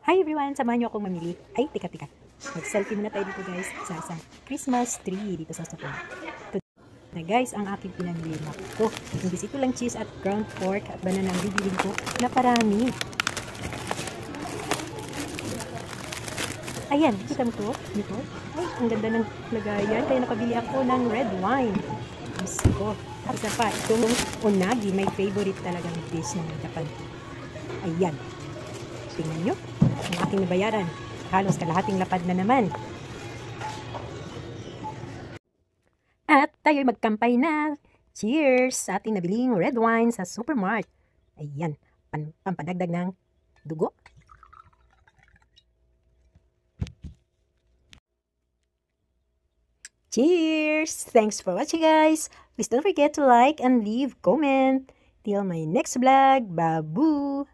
Hi everyone! Samahan niyo akong mamili. Ay, teka. Mag-selfie muna tayo dito guys sa isang Christmas tree dito sa Sopo. Ito na guys, ang aking pinamili na ko. Hindi ito lang cheese at ground pork at banana ang bibiling ko na parami. Ayan, kita mo to? Dito? Ay, ang ganda ng lagayan. Kaya nakabili ako ng red wine. Diyos ko. Isa pa, itong unagi, my favorite talagang dish ng Japan. Ayan. Tingnan nyo. Ang aking nabayaran. Halos kalahating lapad na naman. At tayo'y magkampay na. Cheers sa ating nabiling red wine sa Supermart. Ayan. Pampadagdag ng dugo. Cheers! Thanks for watching guys. Please don't forget to like and leave comment. Till my next vlog. Babu!